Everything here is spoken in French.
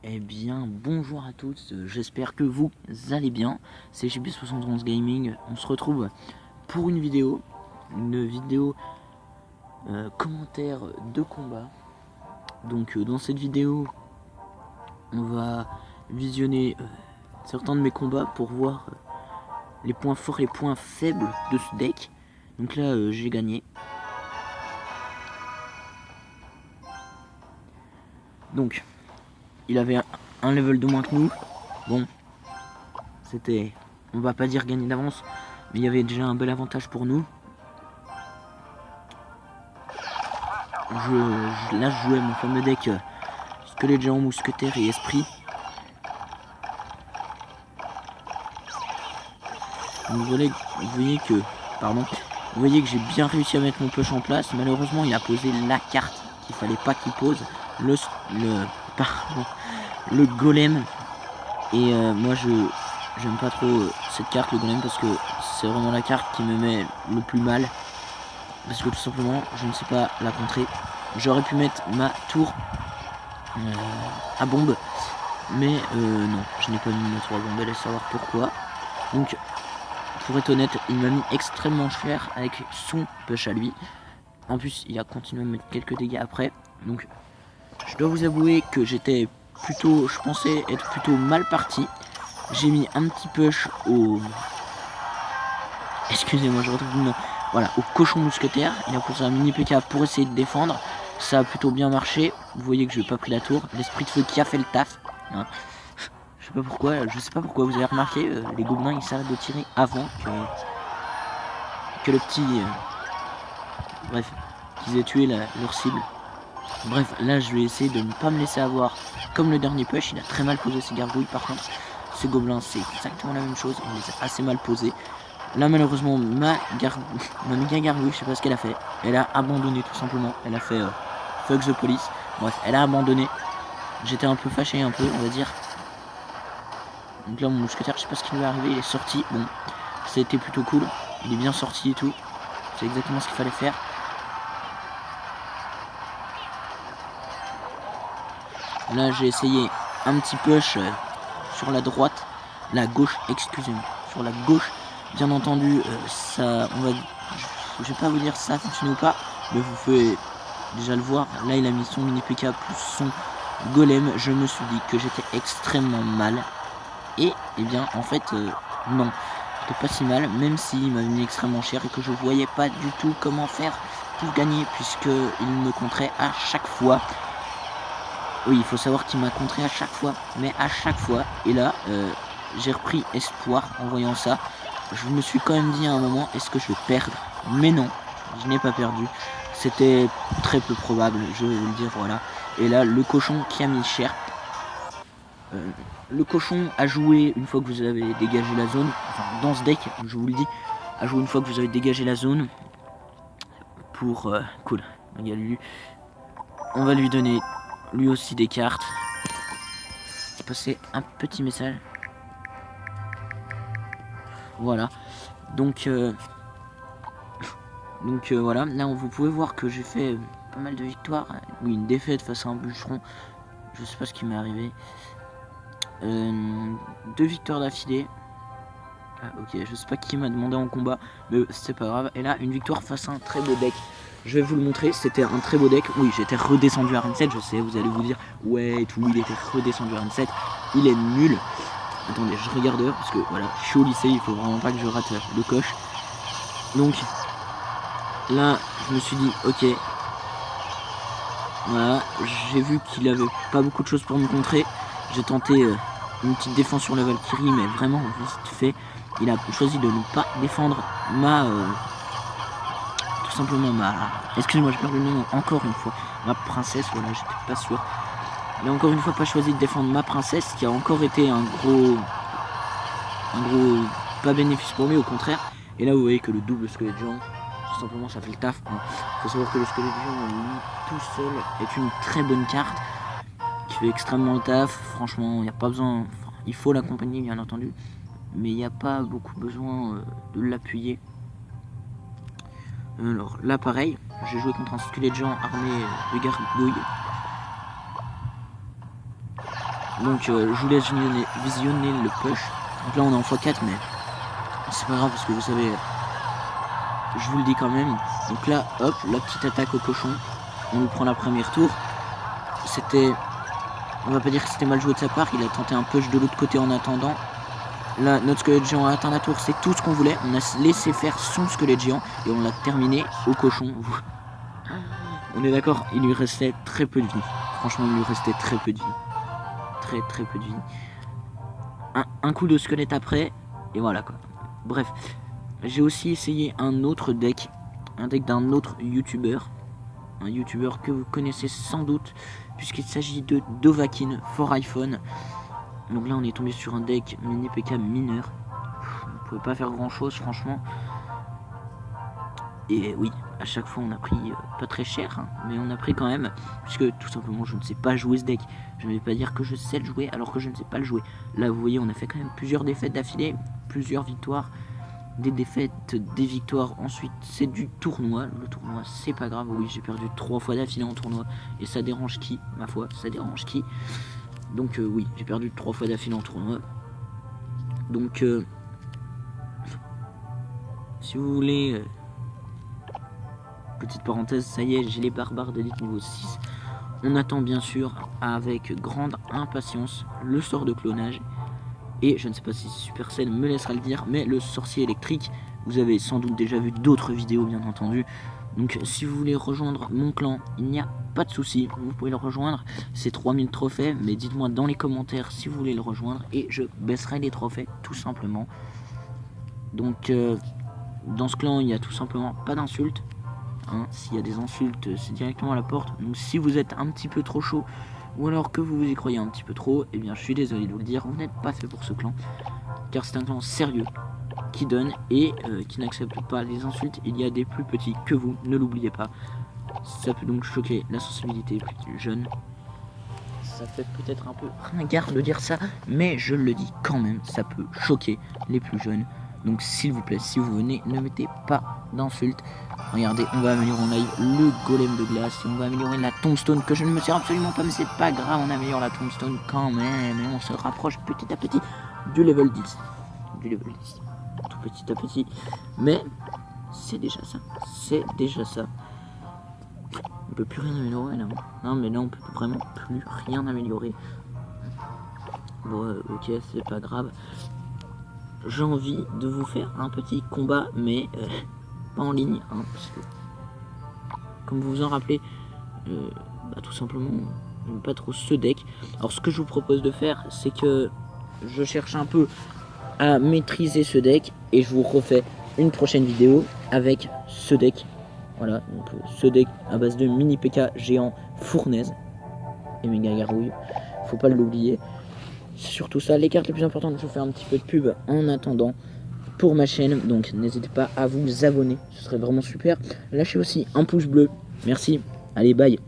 Eh bien, bonjour à tous, j'espère que vous allez bien. C'est JB71 Gaming, on se retrouve pour une vidéo commentaire de combat. Donc dans cette vidéo, on va visionner certains de mes combats pour voir les points forts et les points faibles de ce deck. Donc là, j'ai gagné. Donc, il avait un level de moins que nous. Bon, c'était, on va pas dire gagner d'avance, mais il y avait déjà un bel avantage pour nous. Là je jouais mon fameux deck squelette géant, mousquetaire et esprit. Vous voyez que j'ai bien réussi à mettre mon push en place. Malheureusement il a posé la carte qu'il fallait pas qu'il pose, le golem. Et moi j'aime pas trop cette carte, le golem, parce que c'est vraiment la carte qui me met le plus mal. Parce que tout simplement je ne sais pas la contrer. J'aurais pu mettre ma tour à bombe, mais non, je n'ai pas mis ma tour à bombe, allez savoir pourquoi. Donc pour être honnête, il m'a mis extrêmement cher avec son push à lui. En plus il a continué à me mettre quelques dégâts après. Donc je dois vous avouer que je pensais être plutôt mal parti. J'ai mis un petit push au... Excusez-moi, je retrouve le nom. Voilà, au cochon mousquetaire. Il a posé un mini PK pour essayer de défendre. Ça a plutôt bien marché. Vous voyez que je n'ai pas pris la tour. L'esprit de feu qui a fait le taf. Hein. Je sais pas pourquoi, vous avez remarqué, les gobelins ils s'arrêtent de tirer avant que le petit... bref, qu'ils aient tué leur cible. Bref, là je vais essayer de ne pas me laisser avoir comme le dernier push. Il a très mal posé ses gargouilles par contre. Ces gobelins c'est exactement la même chose. Il les a assez mal posés. Là malheureusement ma méga gargouille, je sais pas ce qu'elle a fait. Elle a abandonné tout simplement. Elle a fait fuck the police. Bref, elle a abandonné. J'étais un peu fâché, on va dire. Donc là mon mousquetaire, je sais pas ce qui lui est arrivé, il est sorti. Bon, ça a été plutôt cool. Il est bien sorti et tout. C'est exactement ce qu'il fallait faire. Là j'ai essayé un petit push sur la droite. La gauche, excusez-moi. Sur la gauche, bien entendu, ça, je vais pas vous dire ça fonctionne ou pas, mais vous pouvez déjà le voir. Là il a mis son mini PK plus son golem. Je me suis dit que j'étais extrêmement mal. Et eh bien en fait non, j'étais pas si mal, même s'il m'a mis extrêmement cher et que je voyais pas du tout comment faire pour gagner, puisque il me contrait à chaque fois. Oui, il faut savoir qu'il m'a contré à chaque fois, mais à chaque fois. Et là j'ai repris espoir en voyant ça. Je me suis quand même dit à un moment, est-ce que je vais perdre? Mais non, je n'ai pas perdu. C'était très peu probable, je vais vous le dire, voilà. Et là le cochon qui a mis cher. Le cochon a joué une fois que vous avez dégagé la zone. Enfin, dans ce deck, je vous le dis, a joué une fois que vous avez dégagé la zone. Pour... cool. On va lui donner lui aussi des cartes. Passer un petit message. Voilà. Donc voilà. Là, vous pouvez voir que j'ai fait pas mal de victoires. Oui, une défaite face à un bûcheron. Je sais pas ce qui m'est arrivé. 2 victoires d'affilée. Ah, ok, je sais pas qui m'a demandé en combat, mais c'est pas grave. Et là, une victoire face à un très beau deck. Je vais vous le montrer, c'était un très beau deck. Oui, j'étais redescendu à Run 7, je sais, vous allez vous dire, ouais, tout, il était redescendu à Run 7. Il est nul. Attendez, je regarde dehors, parce que voilà, je suis au lycée, il faut vraiment pas que je rate le coche. Donc, là, je me suis dit, ok. Voilà, j'ai vu qu'il avait pas beaucoup de choses pour me contrer. J'ai tenté une petite défense sur la Valkyrie, mais vraiment vite fait. Il a choisi de ne pas défendre tout simplement excusez-moi, j'ai perdu le nom encore une fois. Ma princesse, voilà, j'étais pas sûr. Il a encore une fois pas choisi de défendre ma princesse, qui a encore été un gros pas bénéfice pour lui, au contraire. Et là vous voyez que le double squelette géant, tout simplement ça fait le taf. Faut savoir que le squelette géant lui tout seul est une très bonne carte qui fait extrêmement le taf. Franchement, il n'y a pas besoin, il faut l'accompagner bien entendu, mais il n'y a pas beaucoup besoin de l'appuyer. Alors là pareil, j'ai joué contre un squelette géant armé de gargouilles. Donc je vous laisse visionner le push. Donc là on est en x4 mais c'est pas grave parce que vous savez, je vous le dis quand même. Donc là hop, la petite attaque au cochon, on lui prend la première tour. C'était, on va pas dire que c'était mal joué de sa part, il a tenté un push de l'autre côté en attendant. Là notre squelette géant a atteint la tour, c'est tout ce qu'on voulait. On a laissé faire son squelette géant et on l'a terminé au cochon. On est d'accord, il lui restait très peu de vie. Franchement il lui restait très peu de vie. Très peu de vie. Un coup de squelette après et voilà quoi. Bref, j'ai aussi essayé un autre deck, un deck d'un autre youtubeur, un youtubeur que vous connaissez sans doute puisqu'il s'agit de Dovahkiin for iPhone. Donc là on est tombé sur un deck mini PK mineur. On ne pouvait pas faire grand chose franchement. Et oui, à chaque fois on a pris pas très cher, hein, mais on a pris quand même, puisque tout simplement je ne sais pas jouer ce deck. Je ne vais pas dire que je sais le jouer alors que je ne sais pas le jouer. Là vous voyez on a fait quand même plusieurs défaites d'affilée, plusieurs victoires, des défaites, des victoires. Ensuite c'est du tournoi, le tournoi c'est pas grave, oui j'ai perdu 3 fois d'affilée en tournoi. Et ça dérange qui, ma foi, ça dérange qui. Donc oui, j'ai perdu 3 fois d'affilée en tournoi. Donc si vous voulez... petite parenthèse, ça y est, j'ai les barbares d'élite niveau 6. On attend bien sûr avec grande impatience le sort de clonage. Et je ne sais pas si Supercell me laissera le dire, mais le sorcier électrique, vous avez sans doute déjà vu d'autres vidéos bien entendu. Donc si vous voulez rejoindre mon clan, il n'y a pas de souci, vous pouvez le rejoindre. C'est 3000 trophées, mais dites-moi dans les commentaires si vous voulez le rejoindre et je baisserai les trophées tout simplement. Donc dans ce clan, il n'y a tout simplement pas d'insultes. Hein, s'il y a des insultes, c'est directement à la porte. Donc si vous êtes un petit peu trop chaud ou alors que vous vous y croyez un petit peu trop, eh bien je suis désolé de vous le dire, vous n'êtes pas fait pour ce clan, car c'est un clan sérieux qui donne et qui n'accepte pas les insultes. Il y a des plus petits que vous, ne l'oubliez pas. Ça peut donc choquer la sensibilité plus jeune. Ça fait peut-être un peu ringard de dire ça, mais je le dis quand même, ça peut choquer les plus jeunes. Donc s'il vous plaît, si vous venez, ne mettez pas d'insultes. Regardez, on va améliorer en live le golem de glace et on va améliorer la tombstone que je ne me sers absolument pas, mais c'est pas grave, on améliore la tombstone quand même et on se rapproche petit à petit du level 10. Du level 10. Tout petit à petit. Mais c'est déjà ça. C'est déjà ça. On peut plus rien améliorer là. Non mais là on peut vraiment plus rien améliorer. Bon ok, c'est pas grave. J'ai envie de vous faire un petit combat, mais pas en ligne, hein, parce que, comme vous vous en rappelez, tout simplement, j'aime pas trop ce deck. Alors ce que je vous propose de faire, c'est que je cherche un peu à maîtriser ce deck, et je vous refais une prochaine vidéo avec ce deck. Voilà, donc ce deck à base de mini PK géant fournaise et méga gargouille, faut pas l'oublier. C'est surtout ça, les cartes les plus importantes. Je vous fais un petit peu de pub en attendant pour ma chaîne, donc n'hésitez pas à vous abonner, ce serait vraiment super. Lâchez aussi un pouce bleu, merci, allez bye.